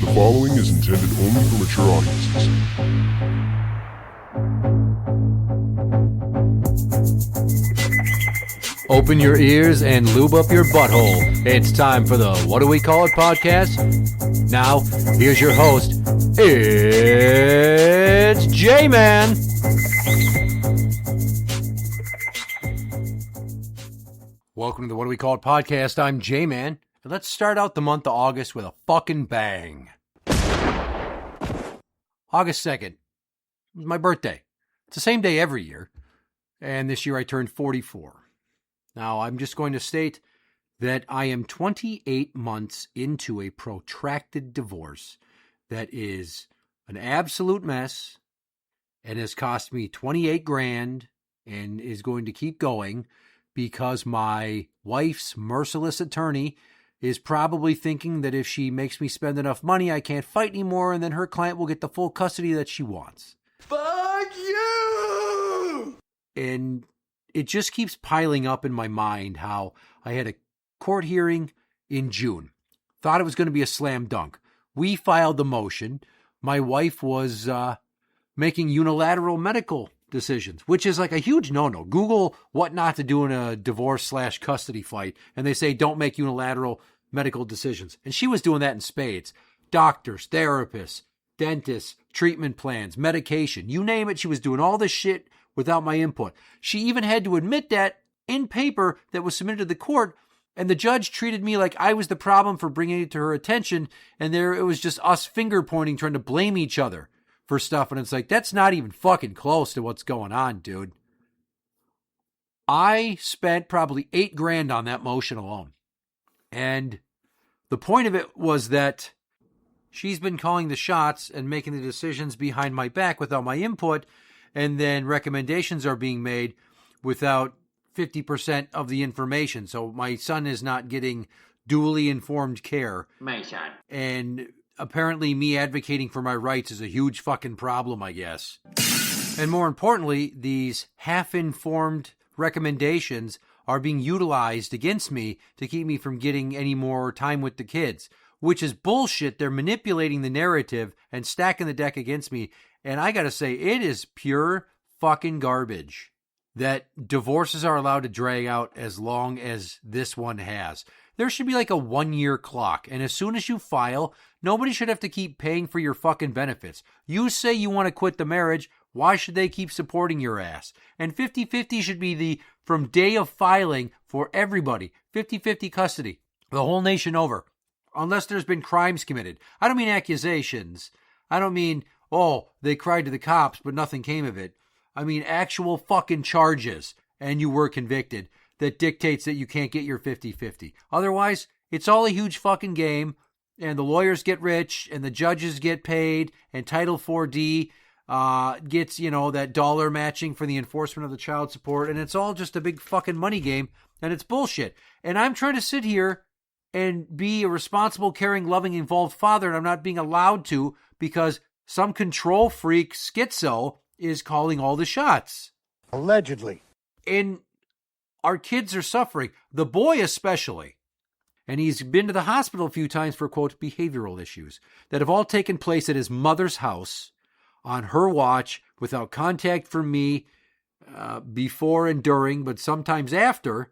The following is intended only for mature audiences. Open your ears and lube up your butthole. It's time for the What Do We Call It podcast. Now, here's your host. It's Jmann. Welcome to the What Do We Call It podcast. I'm Jmann. And let's start out the month of August with a fucking bang. August 2nd. It was my birthday. It's the same day every year. And this year I turned 44. Now, I'm just going to state that I am 28 months into a protracted divorce that is an absolute mess and has cost me 28 grand and is going to keep going because my wife's merciless attorney is probably thinking that if she makes me spend enough money, I can't fight anymore, and then her client will get the full custody that she wants. Fuck you! And it just keeps piling up in my mind how I had a court hearing in June. Thought it was going to be a slam dunk. We filed the motion. My wife was making unilateral medical decisions, which is like a huge no-no. Google what not to do in a divorce/custody fight, and they say don't make unilateral medical decisions. And she was doing that in spades. Doctors, therapists, dentists, treatment plans, medication, you name it, she was doing all this shit without my input. She even had to admit that in paper that was submitted to the court, and the judge treated me like I was the problem for bringing it to her attention, and there it was just us finger-pointing, trying to blame each other for stuff, and it's like, that's not even fucking close to what's going on, dude. I spent probably $8 grand on that motion alone, and the point of it was that she's been calling the shots and making the decisions behind my back without my input, and then recommendations are being made without 50% of the information. So my son is not getting duly informed care. My son. And apparently me advocating for my rights is a huge fucking problem, I guess. And more importantly, these half-informed recommendations are being utilized against me to keep me from getting any more time with the kids, which is bullshit. They're manipulating the narrative and stacking the deck against me. And I gotta say, it is pure fucking garbage that divorces are allowed to drag out as long as this one has. There should be like a 1-year clock. And as soon as you file, nobody should have to keep paying for your fucking benefits. You say you want to quit the marriage, why should they keep supporting your ass? And 50-50 should be the from day of filing for everybody. 50-50 custody. The whole nation over. Unless there's been crimes committed. I don't mean accusations. I don't mean, oh, they cried to the cops, but nothing came of it. I mean actual fucking charges, and you were convicted, that dictates that you can't get your 50-50. Otherwise, it's all a huge fucking game, and the lawyers get rich, and the judges get paid, and Title 4D gets, that dollar matching for the enforcement of the child support, and it's all just a big fucking money game, and it's bullshit. And I'm trying to sit here and be a responsible, caring, loving, involved father, and I'm not being allowed to because some control freak schizo is calling all the shots. Allegedly. And our kids are suffering, the boy especially. And he's been to the hospital a few times for, quote, behavioral issues that have all taken place at his mother's house on her watch without contact from me before and during, but sometimes after.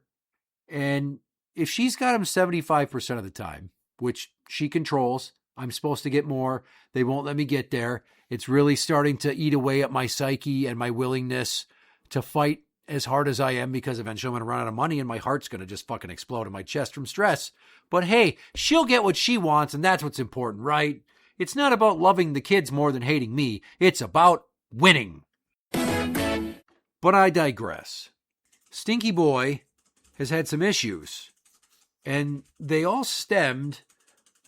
And if she's got him 75% of the time, which she controls, I'm supposed to get more. They won't let me get there. It's really starting to eat away at my psyche and my willingness to fight as hard as I am, because eventually I'm going to run out of money and my heart's going to just fucking explode in my chest from stress. But hey, she'll get what she wants, and that's what's important, right? It's not about loving the kids more than hating me. It's about winning. But I digress. Stinky Boy has had some issues, and they all stemmed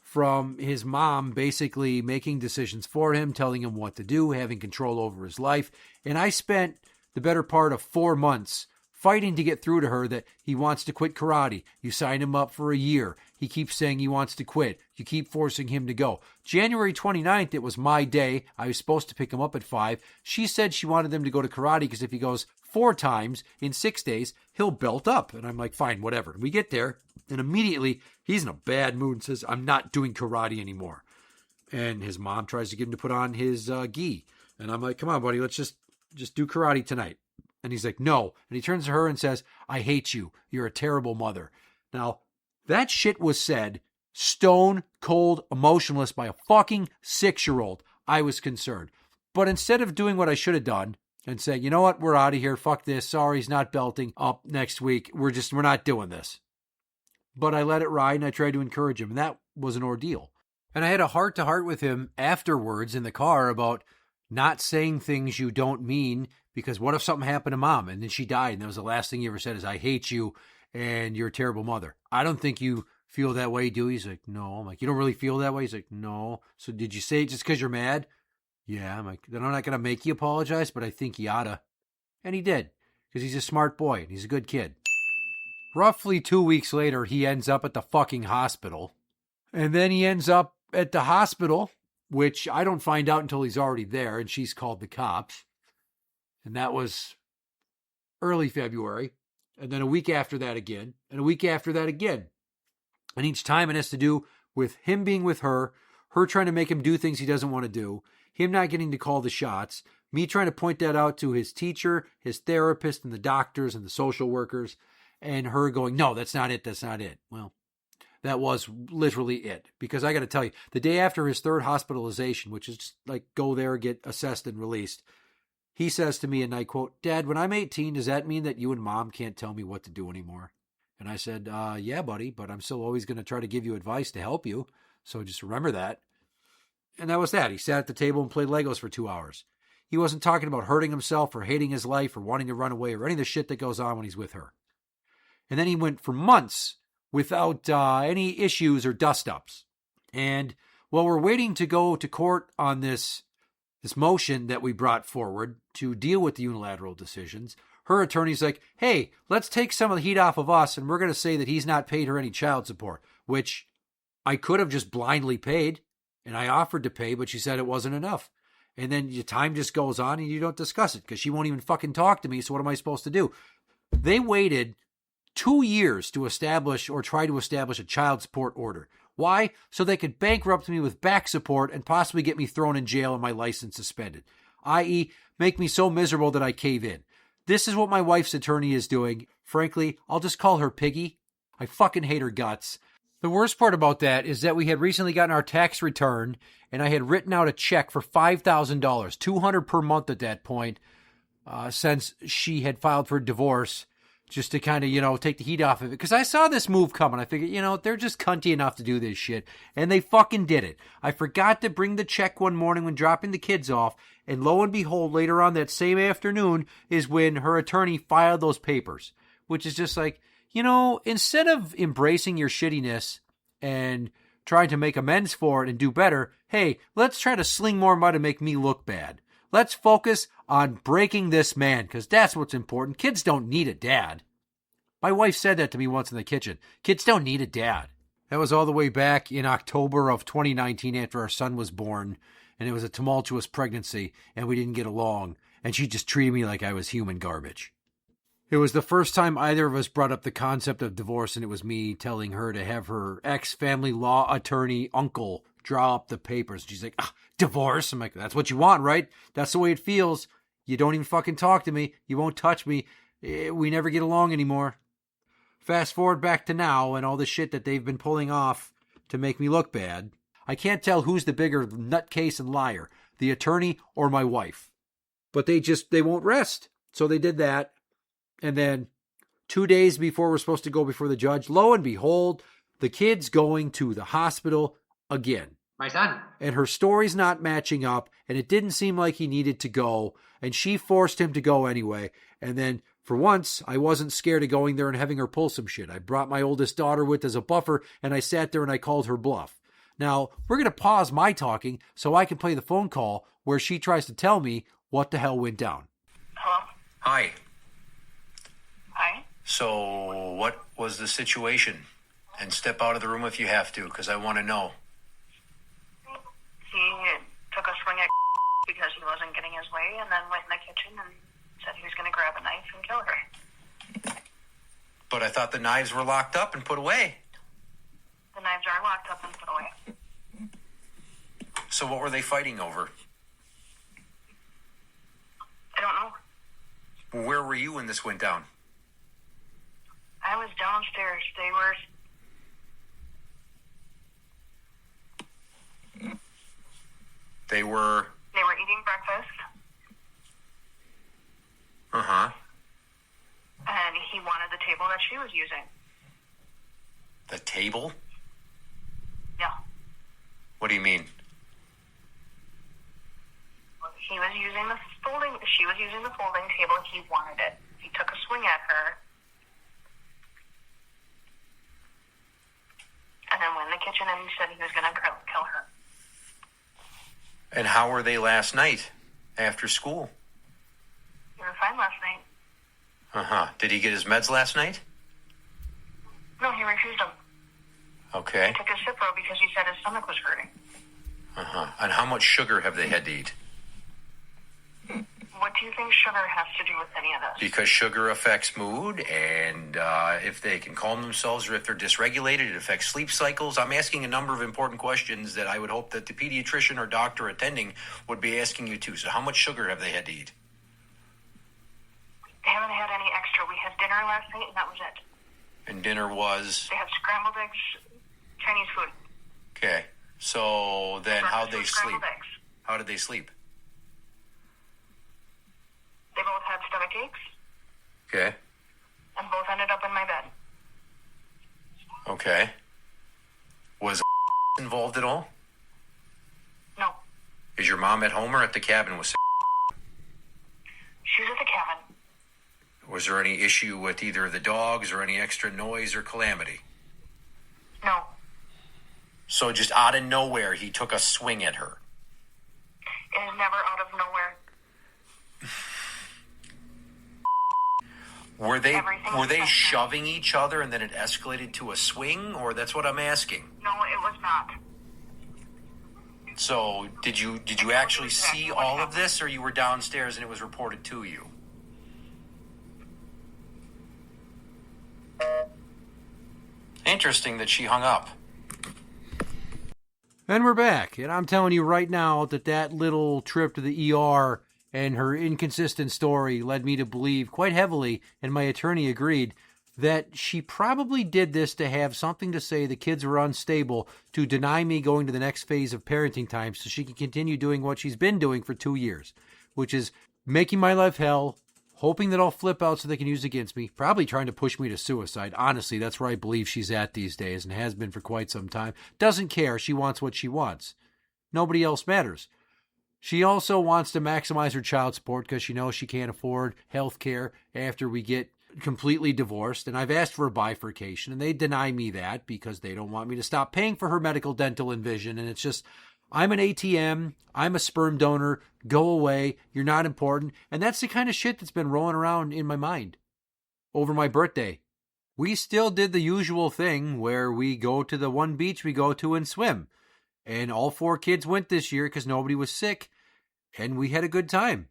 from his mom basically making decisions for him, telling him what to do, having control over his life. And I spent the better part of 4 months fighting to get through to her that he wants to quit karate. You sign him up for a year. He keeps saying he wants to quit. You keep forcing him to go. January 29th, it was my day. I was supposed to pick him up at 5. She said she wanted him to go to karate because if he goes 4 times in 6 days, he'll belt up. And I'm like, fine, whatever. We get there, and immediately he's in a bad mood and says, I'm not doing karate anymore. And his mom tries to get him to put on his gi. And I'm like, come on, buddy, let's just do karate tonight. And he's like, no. And he turns to her and says, I hate you. You're a terrible mother. Now, that shit was said stone cold emotionless by a fucking 6-year-old. I was concerned. But instead of doing what I should have done and saying, you know what, we're out of here. Fuck this. Sorry, he's not belting up next week. We're not doing this. But I let it ride and I tried to encourage him. And that was an ordeal. And I had a heart-to-heart with him afterwards in the car about not saying things you don't mean, because what if something happened to mom and then she died and that was the last thing you ever said is, I hate you and you're a terrible mother. I don't think you feel that way, do you? He's like, no. I'm like, you don't really feel that way? He's like, no. So did you say it just because you're mad? Yeah. I'm like, then I'm not going to make you apologize, but I think you oughta. And he did, because he's a smart boy and he's a good kid. Roughly 2 weeks later, he ends up at the fucking hospital. And then he ends up at the hospital, which I don't find out until he's already there, and she's called the cops. And that was early February. And then a week after that again, and a week after that again. And each time it has to do with him being with her trying to make him do things he doesn't want to do, him not getting to call the shots, me trying to point that out to his teacher, his therapist, and the doctors and the social workers, and her going, no, that's not it, that's not it. Well, that was literally it. Because I got to tell you, the day after his third hospitalization, which is just like go there, get assessed and released, he says to me, and I quote, Dad, when I'm 18, does that mean that you and Mom can't tell me what to do anymore? And I said, yeah, buddy, but I'm still always going to try to give you advice to help you. So just remember that. And that was that. He sat at the table and played Legos for 2 hours. He wasn't talking about hurting himself or hating his life or wanting to run away or any of the shit that goes on when he's with her. And then he went for months without any issues or dust-ups. And while we're waiting to go to court on this motion that we brought forward to deal with the unilateral decisions, her attorney's like, hey, let's take some of the heat off of us, and we're going to say that he's not paid her any child support, which I could have just blindly paid, and I offered to pay, but she said it wasn't enough. And then your time just goes on, and you don't discuss it, because she won't even fucking talk to me, so what am I supposed to do? They waited 2 years to establish or try to establish a child support order. Why? So they could bankrupt me with back support and possibly get me thrown in jail and my license suspended, i.e., make me so miserable that I cave in. This is what my wife's attorney is doing. Frankly, I'll just call her Piggy. I fucking hate her guts. The worst part about that is that we had recently gotten our tax return, and I had written out a check for $5,000, $200 per month at that point, since she had filed for divorce, just to kind of, take the heat off of it. Because I saw this move coming. I figured, they're just cunty enough to do this shit. And they fucking did it. I forgot to bring the check one morning when dropping the kids off. And lo and behold, later on that same afternoon is when her attorney filed those papers. Which is just like, instead of embracing your shittiness and trying to make amends for it and do better, hey, let's try to sling more mud and make me look bad. Let's focus on breaking this man, because that's what's important. Kids don't need a dad. My wife said that to me once in the kitchen. Kids don't need a dad. That was all the way back in October of 2019 after our son was born, and it was a tumultuous pregnancy, and we didn't get along, and she just treated me like I was human garbage. It was the first time either of us brought up the concept of divorce, and it was me telling her to have her ex-family law attorney uncle draw up the papers. She's like, divorce? I'm like, that's what you want, right? That's the way it feels. You don't even fucking talk to me. You won't touch me. We never get along anymore. Fast forward back to now and all the shit that they've been pulling off to make me look bad. I can't tell who's the bigger nutcase and liar, the attorney or my wife. But they won't rest. So they did that. And then 2 days before we're supposed to go before the judge, lo and behold, the kid's going to the hospital again. My son. And her story's not matching up, and it didn't seem like he needed to go, and she forced him to go anyway. And then, for once, I wasn't scared of going there and having her pull some shit. I brought my oldest daughter with as a buffer, and I sat there and I called her bluff. Now, we're going to pause my talking so I can play the phone call where she tries to tell me what the hell went down. Hello? Hi. Hi? So, what was the situation? And step out of the room if you have to, because I want to know. He took a swing at because he wasn't getting his way, and then went in the kitchen and said he was going to grab a knife and kill her. But I thought the knives were locked up and put away. The knives are locked up and put away. So what were they fighting over? I don't know. Where were you when this went down? I was downstairs. They were eating breakfast. Uh-huh. And he wanted the table that she was using. The table? Yeah. What do you mean? She was using the folding table. He wanted it. He took a swing at her. And then went in the kitchen and he said he was going to kill her. And how were they last night after school? They were fine last night. Uh-huh. Did he get his meds last night? No, he refused them. Okay. He took a Cipro because he said his stomach was hurting. Uh-huh. And how much sugar have they had to eat? What do you think sugar has to do with any of this? Because sugar affects mood, and if they can calm themselves or if they're dysregulated, it affects sleep cycles. I'm asking a number of important questions that I would hope that the pediatrician or doctor attending would be asking you too. So how much sugar have they had to eat? They haven't had any extra. We had dinner last night, and that was it. And dinner was? They had scrambled eggs, Chinese food. Okay. So then how'd they sleep? Scrambled eggs. How did they sleep? They both had stomach aches. Okay. And both ended up in my bed. Okay. Was involved at all? No. Is your mom at home or at the cabin with? She was at the cabin. Was there any issue with either of the dogs or any extra noise or calamity? No. So just out of nowhere, he took a swing at her. It is never out of nowhere. Were they Everything shoving each other and then it escalated to a swing, or that's what I'm asking? No, it was not. So did you actually see all of this, or you were downstairs and it was reported to you? Interesting that she hung up. And we're back. And I'm telling you right now that little trip to the ER and her inconsistent story led me to believe quite heavily, and my attorney agreed, that she probably did this to have something to say the kids were unstable, to deny me going to the next phase of parenting time so she can continue doing what she's been doing for 2 years, which is making my life hell, hoping that I'll flip out so they can use it against me, probably trying to push me to suicide. Honestly, that's where I believe she's at these days and has been for quite some time. Doesn't care. She wants what she wants. Nobody else matters. She also wants to maximize her child support because she knows she can't afford health care after we get completely divorced. And I've asked for a bifurcation, and they deny me that because they don't want me to stop paying for her medical, dental, and vision. And it's just, I'm an ATM. I'm a sperm donor. Go away. You're not important. And that's the kind of shit that's been rolling around in my mind over my birthday. We still did the usual thing where we go to the one beach we go to and swim. And all 4 kids went this year because nobody was sick. And we had a good time.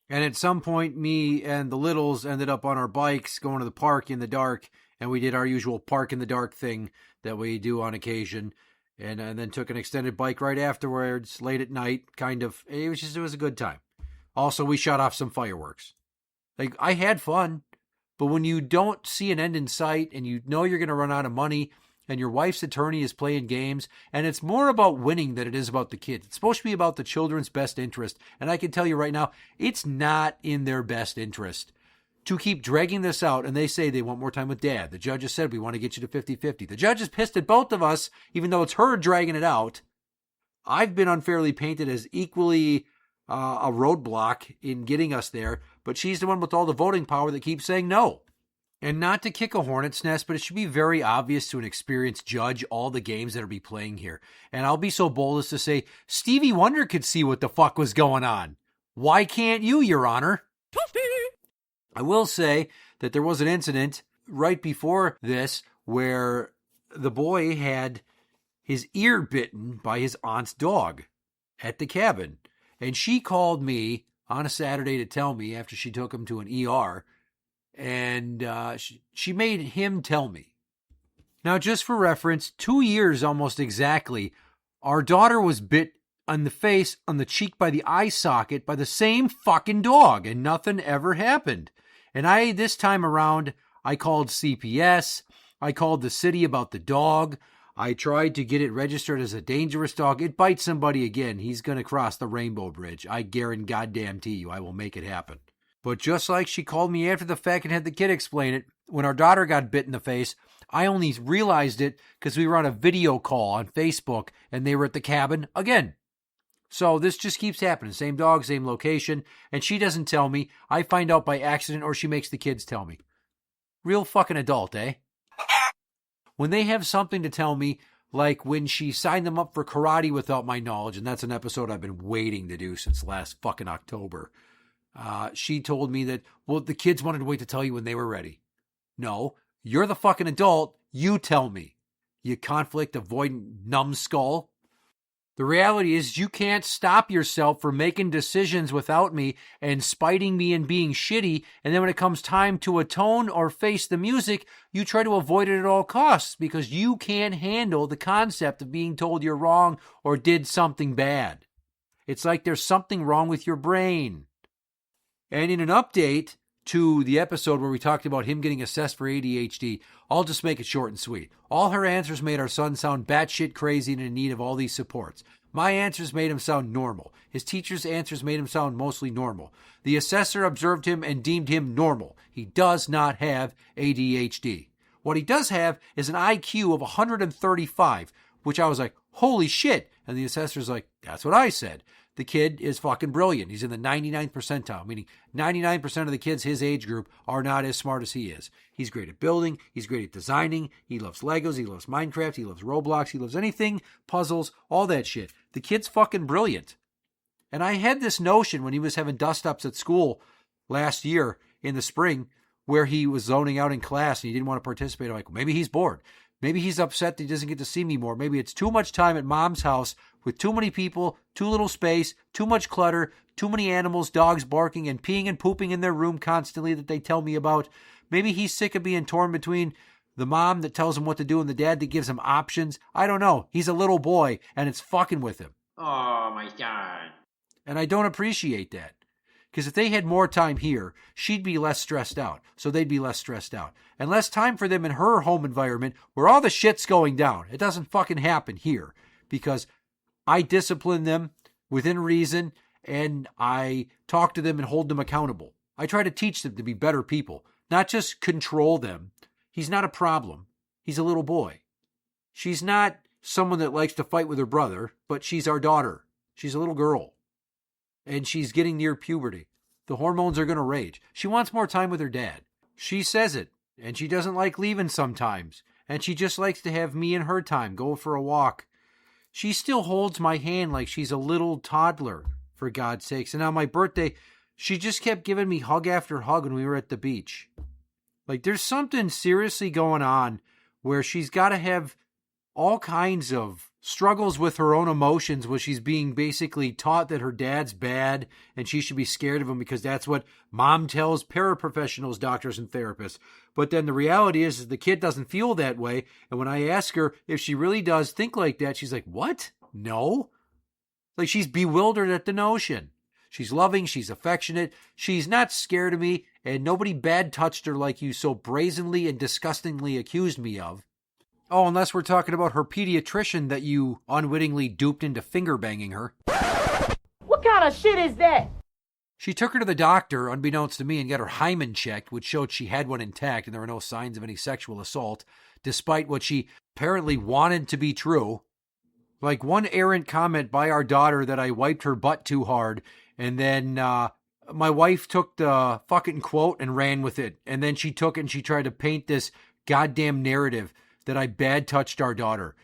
And at some point, me and the littles ended up on our bikes going to the park in the dark. And we did our usual park in the dark thing that we do on occasion. And then took an extended bike ride afterwards, late at night, kind of. It was a good time. Also, we shot off some fireworks. Like, I had fun. But when you don't see an end in sight and you know you're going to run out of money and your wife's attorney is playing games, and it's more about winning than it is about the kids. It's supposed to be about the children's best interest. And I can tell you right now, it's not in their best interest to keep dragging this out. And they say they want more time with dad. The judge has said, we want to get you to 50-50. The judge is pissed at both of us, even though it's her dragging it out. I've been unfairly painted as equally a roadblock in getting us there, but she's the one with all the voting power that keeps saying no. And not to kick a hornet's nest, but it should be very obvious to an experienced judge all the games that are be playing here. And I'll be so bold as to say, Stevie Wonder could see what the fuck was going on. Why can't you, Your Honor? I will say that there was an incident right before this where the boy had his ear bitten by his aunt's dog at the cabin. And she called me on a Saturday to tell me after she took him to an ER. And she made him tell me. Now, just for reference, 2 years almost exactly, our daughter was bit on the face, on the cheek by the eye socket by the same fucking dog, and nothing ever happened. And this time around, I called CPS. I called the city about the dog. I tried to get it registered as a dangerous dog. It bites somebody again, he's going to cross the rainbow bridge. I guarantee you I will make it happen. But just like she called me after the fact and had the kid explain it, when our daughter got bit in the face, I only realized it because we were on a video call on Facebook and they were at the cabin again. So this just keeps happening. Same dog, same location. And she doesn't tell me. I find out by accident or she makes the kids tell me. Real fucking adult, eh? When they have something to tell me, like when she signed them up for karate without my knowledge, and that's an episode I've been waiting to do since last fucking October. She told me that, well, the kids wanted to wait to tell you when they were ready. No, you're the fucking adult. You tell me. You conflict avoidant numbskull. The reality is you can't stop yourself from making decisions without me and spiting me and being shitty. And then when it comes time to atone or face the music, you try to avoid it at all costs because you can't handle the concept of being told you're wrong or did something bad. It's like there's something wrong with your brain. And in an update to the episode where we talked about him getting assessed for ADHD, I'll just make it short and sweet. All her answers made our son sound batshit crazy and in need of all these supports. My answers made him sound normal. His teacher's answers made him sound mostly normal. The assessor observed him and deemed him normal. He does not have ADHD. What he does have is an IQ of 135, which I was like, holy shit. And the assessor's like, that's what I said. The kid is fucking brilliant. He's in the 99th percentile, meaning 99% of the kids his age group are not as smart as he is. He's great at building. He's great at designing. He loves Legos. He loves Minecraft. He loves Roblox. He loves anything, puzzles, all that shit. The kid's fucking brilliant. And I had this notion when he was having dust-ups at school last year in the spring where he was zoning out in class and he didn't want to participate. I'm like, maybe he's bored. Maybe he's upset that he doesn't get to see me more. Maybe it's too much time at mom's house with too many people, too little space, too much clutter, too many animals, dogs barking and peeing and pooping in their room constantly that they tell me about. Maybe he's sick of being torn between the mom that tells him what to do and the dad that gives him options. I don't know. He's a little boy and it's fucking with him. Oh, my God. And I don't appreciate that. Because if they had more time here, she'd be less stressed out. So they'd be less stressed out. And less time for them in her home environment where all the shit's going down. It doesn't fucking happen here. Because I discipline them within reason and I talk to them and hold them accountable. I try to teach them to be better people. Not just control them. He's not a problem. He's a little boy. She's not someone that likes to fight with her brother, but she's our daughter. She's a little girl. And she's getting near puberty. The hormones are going to rage. She wants more time with her dad. She says it, and she doesn't like leaving sometimes. And she just likes to have me and her time, go for a walk. She still holds my hand like she's a little toddler, for God's sakes. And on my birthday, she just kept giving me hug after hug when we were at the beach. Like, there's something seriously going on where she's got to have all kinds of struggles with her own emotions where she's being basically taught that her dad's bad and she should be scared of him because that's what mom tells paraprofessionals, doctors, and therapists. But then the reality is the kid doesn't feel that way. And when I ask her if she really does think like that, she's like, what? No. Like she's bewildered at the notion. She's loving. She's affectionate. She's not scared of me. And nobody bad touched her like you so brazenly and disgustingly accused me of. Oh, unless we're talking about her pediatrician that you unwittingly duped into finger banging her. What kind of shit is that? She took her to the doctor, unbeknownst to me, and got her hymen checked, which showed she had one intact and there were no signs of any sexual assault, despite what she apparently wanted to be true. Like one errant comment by our daughter that I wiped her butt too hard, and then my wife took the fucking quote and ran with it. And then she took it and she tried to paint this goddamn narrative that I bad touched our daughter.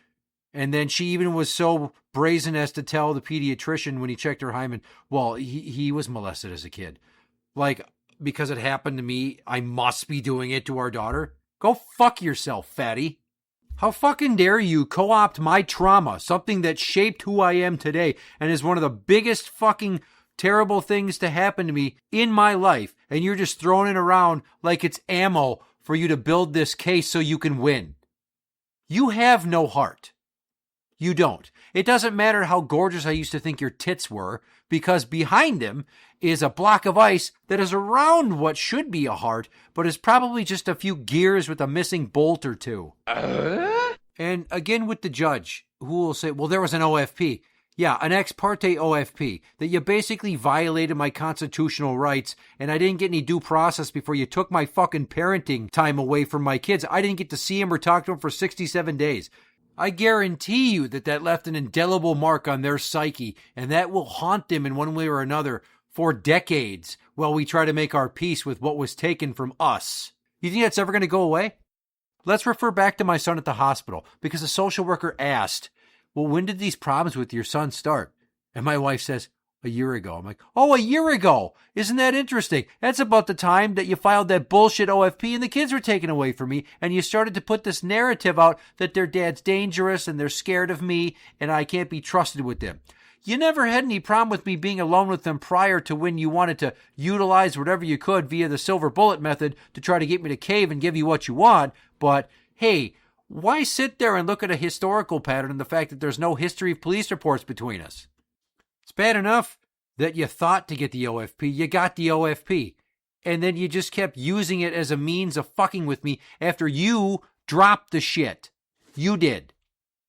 And then she even was so brazen as to tell the pediatrician when he checked her hymen, well, he was molested as a kid. Like, because it happened to me, I must be doing it to our daughter? Go fuck yourself, fatty. How fucking dare you co-opt my trauma, something that shaped who I am today and is one of the biggest fucking terrible things to happen to me in my life, and you're just throwing it around like it's ammo for you to build this case so you can win. You have no heart. You don't. It doesn't matter how gorgeous I used to think your tits were, because behind them is a block of ice that is around what should be a heart, but is probably just a few gears with a missing bolt or two. And again with the judge, who will say, well, there was an OFP. Yeah, an ex parte OFP, that you basically violated my constitutional rights, and I didn't get any due process before you took my fucking parenting time away from my kids. I didn't get to see him or talk to him for 67 days. I guarantee you that left an indelible mark on their psyche, and that will haunt them in one way or another for decades while we try to make our peace with what was taken from us. You think that's ever going to go away? Let's refer back to my son at the hospital, because a social worker asked, well, when did these problems with your son start? And my wife says, a year ago. I'm like, oh, a year ago. Isn't that interesting? That's about the time that you filed that bullshit OFP and the kids were taken away from me, and you started to put this narrative out that their dad's dangerous and they're scared of me and I can't be trusted with them. You never had any problem with me being alone with them prior to when you wanted to utilize whatever you could via the silver bullet method to try to get me to cave and give you what you want. But hey, why sit there and look at a historical pattern and the fact that there's no history of police reports between us? It's bad enough that you thought to get the OFP, you got the OFP, and then you just kept using it as a means of fucking with me after you dropped the shit. You did.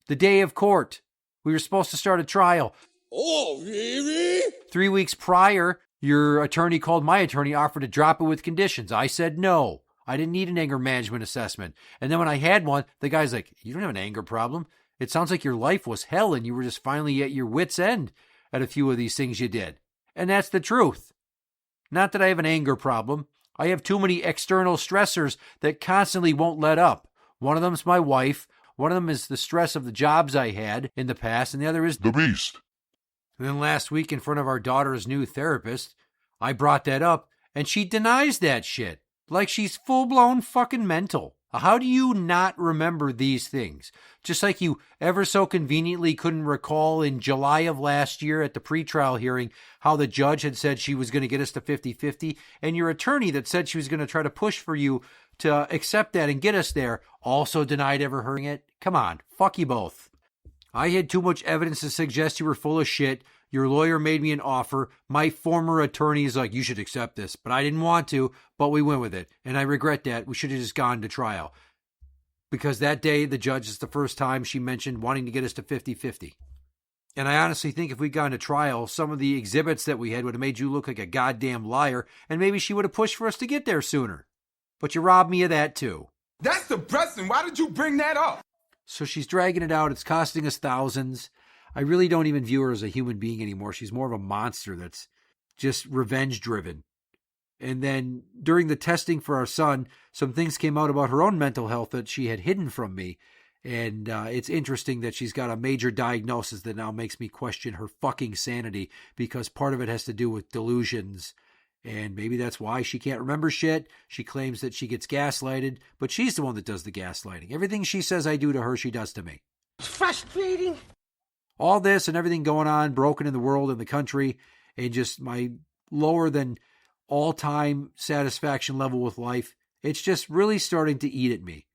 The day of court, we were supposed to start a trial. Oh, really? 3 weeks prior, your attorney called my attorney, offered to drop it with conditions. I said no. I didn't need an anger management assessment. And then when I had one, the guy's like, you don't have an anger problem. It sounds like your life was hell and you were just finally at your wit's end at a few of these things you did. And that's the truth. Not that I have an anger problem. I have too many external stressors that constantly won't let up. One of them's my wife. One of them is the stress of the jobs I had in the past. And the other is The Beast. And then last week in front of our daughter's new therapist, I brought that up and she denies that shit. Like she's full-blown fucking mental. How do you not remember these things? Just like you ever so conveniently couldn't recall in July of last year at the pretrial hearing how the judge had said she was going to get us to 50-50, and your attorney that said she was going to try to push for you to accept that and get us there also denied ever hearing it? Come on, fuck you both. I had too much evidence to suggest you were full of shit. Your lawyer made me an offer. My former attorney is like, you should accept this. But I didn't want to, but we went with it. And I regret that. We should have just gone to trial. Because that day, the judge, is the first time she mentioned wanting to get us to 50-50. And I honestly think if we'd gone to trial, some of the exhibits that we had would have made you look like a goddamn liar. And maybe she would have pushed for us to get there sooner. But you robbed me of that too. That's depressing. Why did you bring that up? So she's dragging it out. It's costing us thousands. I really don't even view her as a human being anymore. She's more of a monster that's just revenge-driven. And then during the testing for our son, some things came out about her own mental health that she had hidden from me. And it's interesting that she's got a major diagnosis that now makes me question her fucking sanity, because part of it has to do with delusions. And maybe that's why she can't remember shit. She claims that she gets gaslighted, but she's the one that does the gaslighting. Everything she says I do to her, she does to me. It's frustrating. All this and everything going on, broken in the world and the country, and just my lower than all-time satisfaction level with life, it's just really starting to eat at me.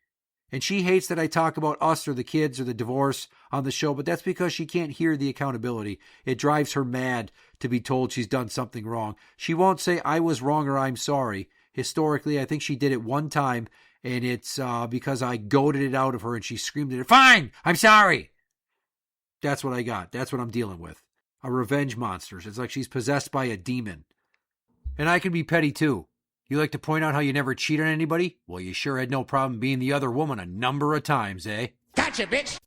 And she hates that I talk about us or the kids or the divorce on the show, but that's because she can't hear the accountability. It drives her mad to be told she's done something wrong. She won't say I was wrong or I'm sorry. Historically, I think she did it one time, and it's because I goaded it out of her and she screamed at it, fine, I'm sorry. That's what I got. That's what I'm dealing with. A revenge monster. It's like she's possessed by a demon. And I can be petty too. You like to point out how you never cheat on anybody? Well, you sure had no problem being the other woman a number of times, eh? Gotcha, bitch.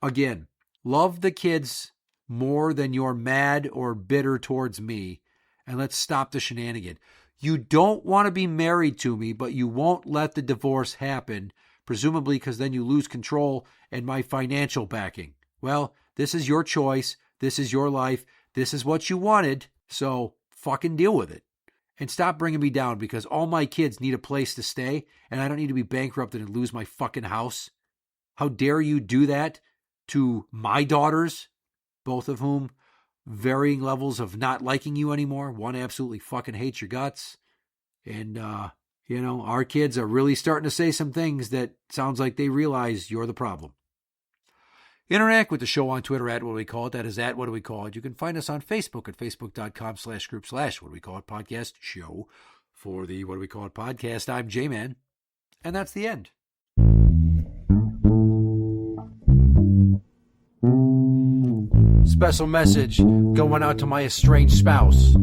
Again, love the kids more than you're mad or bitter towards me. And let's stop the shenanigan. You don't want to be married to me, but you won't let the divorce happen, presumably because then you lose control and my financial backing. Well, this is your choice. This is your life. This is what you wanted. So fucking deal with it. And stop bringing me down, because all my kids need a place to stay and I don't need to be bankrupted and lose my fucking house. How dare you do that to my daughters, both of whom varying levels of not liking you anymore. One absolutely fucking hates your guts. And, our kids are really starting to say some things that sounds like they realize you're the problem. Interact with the show on Twitter at What Do We Call It. That is at What Do We Call It. You can find us on Facebook at facebook.com/group/What Do We Call It podcast show for the What Do We Call It podcast. I'm Jmann, and that's the end. Special message going out to my estranged spouse.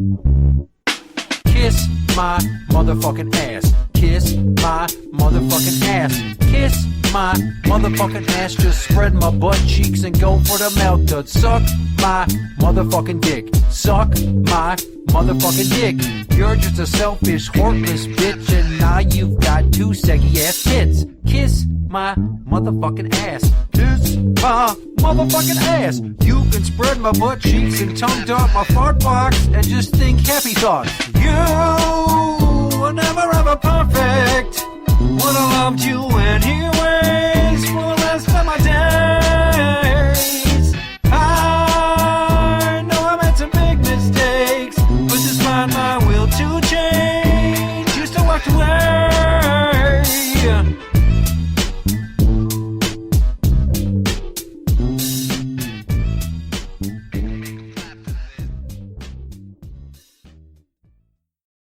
Kiss my motherfucking ass. Kiss my motherfucking ass. Kiss my motherfucking ass. Just spread my butt cheeks and go for the mouth to suck my motherfucking dick. Suck my motherfucking dick. You're just a selfish, heartless bitch, and now you've got two saggy ass tits. Kiss my motherfucking ass. Kiss my motherfucking ass. You can spread my butt cheeks and tongue dart my fart box and just think happy thoughts. You were never ever perfect. Would have loved you anyways.